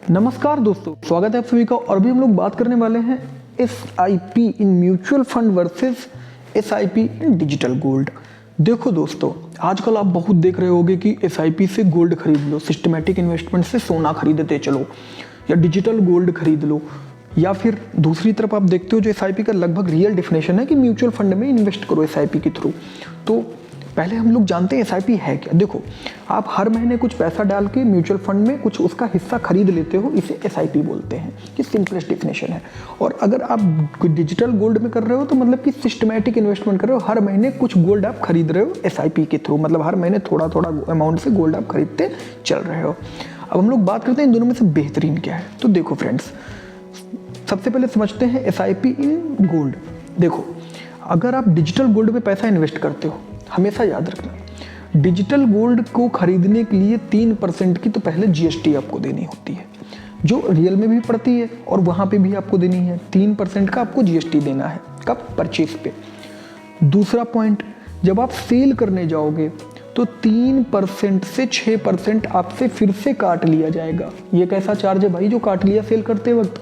नमस्कार दोस्तों, स्वागत है आप सभी का। और अभी हम लोग बात करने वाले हैं SIP in mutual fund versus SIP in digital gold. देखो दोस्तों, आजकल आप बहुत देख रहे होंगे कि SIP से गोल्ड खरीद लो, सिस्टमैटिक इन्वेस्टमेंट से सोना खरीदते चलो या डिजिटल गोल्ड खरीद लो, या फिर दूसरी तरफ आप देखते हो जो SIP का लगभग रियल डेफिनेशन है कि म्यूचुअल फंड में इन्वेस्ट करो SIP के थ्रू। तो पहले हम लोग जानते हैं SIP है क्या। देखो, आप हर महीने कुछ पैसा डाल के म्यूचुअल फंड में कुछ उसका हिस्सा खरीद लेते हो, इसे SIP बोलते हैं। ये सिंपलेस्ट डेफिनेशन है। और अगर आप डिजिटल गोल्ड में कर रहे हो तो मतलब कि सिस्टमैटिक इन्वेस्टमेंट कर रहे हो, हर महीने कुछ गोल्ड आप खरीद रहे हो SIP के थ्रू, मतलब हर महीने थोड़ा थोड़ा अमाउंट से गोल्ड आप खरीदते चल रहे हो। अब हम लोग बात करते हैं इन दोनों में से बेहतरीन क्या है। तो देखो फ्रेंड्स, सबसे पहले समझते हैं SIP इन गोल्ड। देखो, अगर आप डिजिटल गोल्ड में पैसा इन्वेस्ट करते हो, हमेशा याद रखना, डिजिटल गोल्ड को खरीदने के लिए 3% की तो पहले GST आपको देनी होती है, जो रियल में भी पड़ती है और वहाँ पे भी आपको देनी है। 3% का आपको GST देना है, कब? परचेज पे। दूसरा पॉइंट, जब आप सेल करने जाओगे तो 3% से 6% आपसे फिर से काट लिया जाएगा। ये कैसा चार्ज है भाई जो काट लिया सेल करते वक्त?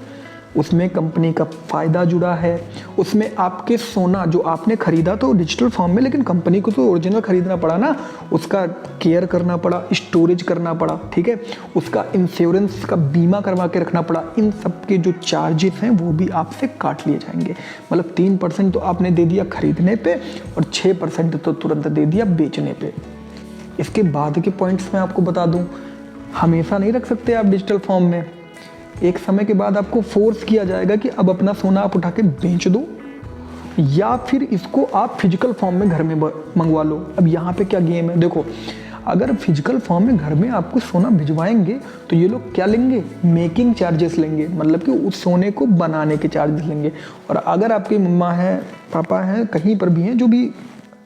उसमें कंपनी का फ़ायदा जुड़ा है, उसमें आपके सोना जो आपने खरीदा तो डिजिटल फॉर्म में, लेकिन कंपनी को तो ओरिजिनल खरीदना पड़ा ना, उसका केयर करना पड़ा, स्टोरेज करना पड़ा, ठीक है, उसका इंश्योरेंस का बीमा करवा के रखना पड़ा। इन सब के जो चार्जेस हैं वो भी आपसे काट लिए जाएंगे। मतलब 3% तो आपने दे दिया खरीदने पे और 6% तो तुरंत दे दिया बेचने पे। इसके बाद के पॉइंट्स मैं आपको बता दूँ, हमेशा नहीं रख सकते आप डिजिटल फॉर्म में। एक समय के बाद आपको फोर्स किया जाएगा कि अब अपना सोना आप उठा के बेच दो, या फिर इसको आप फिजिकल फॉर्म में घर में मंगवा लो। अब यहाँ पे क्या गेम है, देखो, अगर फिजिकल फॉर्म में घर में आपको सोना भिजवाएंगे तो ये लोग क्या लेंगे? मेकिंग चार्जेस लेंगे, मतलब कि उस सोने को बनाने के चार्जेस लेंगे। और अगर आपकी मम्मा है, पापा हैं, कहीं पर भी हैं जो भी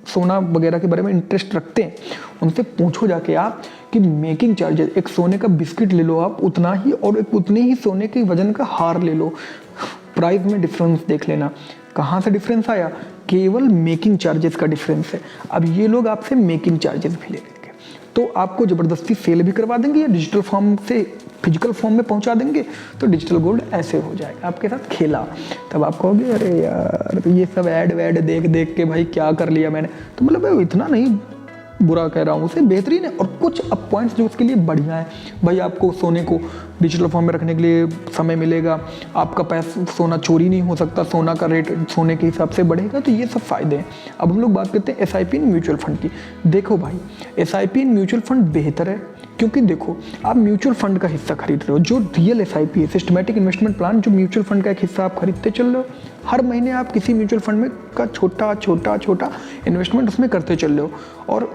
सोना वगैरह के बारे में इंटरेस्ट रखते हैं, उनसे पूछो जाके आप कि मेकिंग चार्जेस, एक सोने का बिस्किट ले लो आप उतना ही, और एक उतने ही सोने के वजन का हार ले लो, प्राइस में डिफरेंस देख लेना। कहाँ से डिफरेंस आया? केवल मेकिंग चार्जेस का डिफरेंस है। अब ये लोग आपसे मेकिंग चार्जेस भी ले लेंगे, तो आपको ज़बरदस्ती सेल भी करवा देंगे या डिजिटल फॉर्म से फिजिकल फॉर्म में पहुंचा देंगे, तो डिजिटल गोल्ड ऐसे हो जाएगा आपके साथ खेला। तब आप कहोगे अरे यार ये सब ऐड वैड देख देख के भाई क्या कर लिया मैंने। तो मतलब इतना नहीं बुरा कह रहा हूँ, उसे बेहतरीन है। और कुछ अब पॉइंट्स जो उसके लिए बढ़िया है, भाई आपको सोने को डिजिटल फॉर्म में रखने के लिए समय मिलेगा, आपका पैसा सोना चोरी नहीं हो सकता, सोना का रेट सोने के हिसाब से बढ़ेगा, तो ये सब फायदे हैं। अब हम लोग बात करते हैं SIP इन म्यूचुअल फंड की। देखो भाई, SIP इन म्यूचुअल फंड बेहतर है, क्योंकि देखो आप म्यूचुअल फंड का हिस्सा खरीद रहे हो। जो रियल SIP है, सिस्टमैटिक इन्वेस्टमेंट प्लान, जो म्यूचुअल फंड का एक हिस्सा आप खरीदते चल रहे हो, हर महीने आप किसी म्यूचुअल फंड में का छोटा छोटा छोटा इन्वेस्टमेंट उसमें करते चल रहे हो। और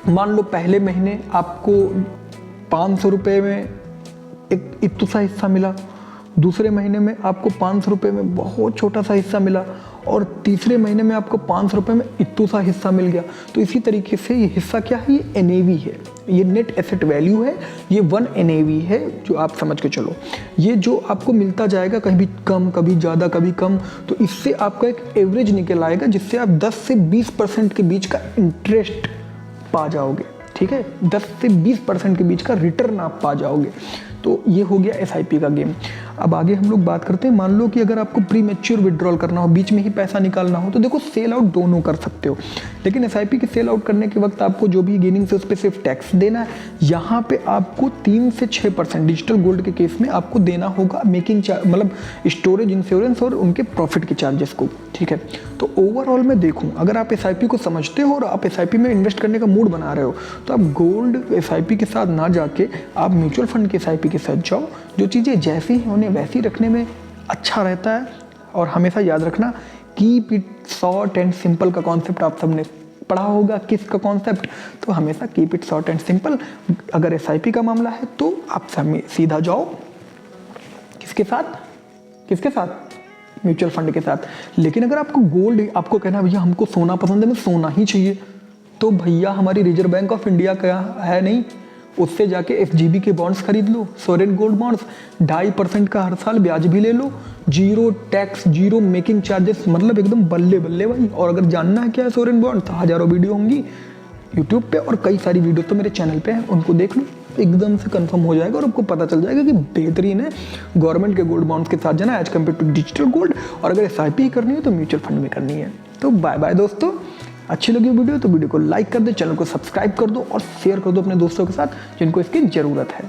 मान लो पहले महीने आपको 500 रुपये में एक इतना सा हिस्सा मिला, दूसरे महीने में आपको 500 रुपये में बहुत छोटा सा हिस्सा मिला, और तीसरे महीने में आपको 500 रुपये में इतना सा हिस्सा मिल गया। तो इसी तरीके से ये हिस्सा क्या है? ये NAV है, ये नेट एसेट वैल्यू है, ये 1 NAV है, जो आप समझ के चलो। ये जो आपको मिलता जाएगा, कहीं भी कम, कभी ज़्यादा, कभी कम, तो इससे आपका एक एवरेज निकल आएगा, जिससे आप 10 से 20% के बीच का इंटरेस्ट पा जाओगे, ठीक है, 10 से 20% के बीच का रिटर्न आप पा जाओगे। तो ये हो गया SIP का गेम। अब आगे हम लोग बात करते हैं, मान लो कि अगर आपको प्री मैच्योर विड्रॉल करना हो, बीच में ही पैसा निकालना हो, तो देखो सेल आउट दोनों कर सकते हो, लेकिन SIP के सेल आउट करने के वक्त आपको जो भी गेनिंग से उस पर सिर्फ टैक्स देना है। यहाँ पे आपको 3 से 6% डिजिटल गोल्ड के केस में आपको देना होगा मेकिंग मतलब स्टोरेज, इंश्योरेंस और उनके प्रॉफिट के चार्जेस को, ठीक है। तो ओवरऑल मैं देखूँ, अगर आप SIP को समझते हो और आप SIP में इन्वेस्ट करने का मूड बना रहे हो, तो आप गोल्ड SIP के साथ ना जाके आप म्यूचुअल फंड के SIP के साथ जाओ। जो चीज़ें जैसी हैं उन्हें वैसी रखने में अच्छा रहता है। और हमेशा याद रखना, keep it short and simple का कॉन्सेप्ट आप सबने पढ़ा होगा। किसका कॉन्सेप्ट? तो हमेशा keep it short and simple. अगर SIP का मामला है तो आप सीधा जाओ किसके साथ? किसके साथ? म्यूचुअल फंड के साथ। लेकिन अगर आपको गोल्ड, आपको कहना भैया हमको सोना पसंद है, हमें सोना ही चाहिए, तो भैया हमारी रिजर्व बैंक ऑफ इंडिया का है नहीं, उससे जाके FGB के बॉन्ड्स खरीद लो, सोवरेन गोल्ड बॉन्ड्स, 2.5% का हर साल ब्याज भी ले लो, zero tax, zero making charges, मतलब एकदम बल्ले बल्ले भाई। और अगर जानना है क्या है सोवरेन बॉन्ड, तो हज़ारों वीडियो होंगी यूट्यूब पे और कई सारी वीडियो तो मेरे चैनल पे हैं, उनको देख लो। एकदम से कंफर्म हो जाएगा और आपको पता चल जाएगा कि बेहतरीन है गवर्नमेंट के गोल्ड बॉन्ड्स के साथ जाना as compared to digital gold, और अगर SIP करनी है तो म्यूचुअल फंड में करनी है। तो बाय बाय दोस्तों, अच्छी लगी वीडियो तो वीडियो को लाइक कर दो, चैनल को सब्सक्राइब कर दो और शेयर कर दो अपने दोस्तों के साथ जिनको इसकी ज़रूरत है।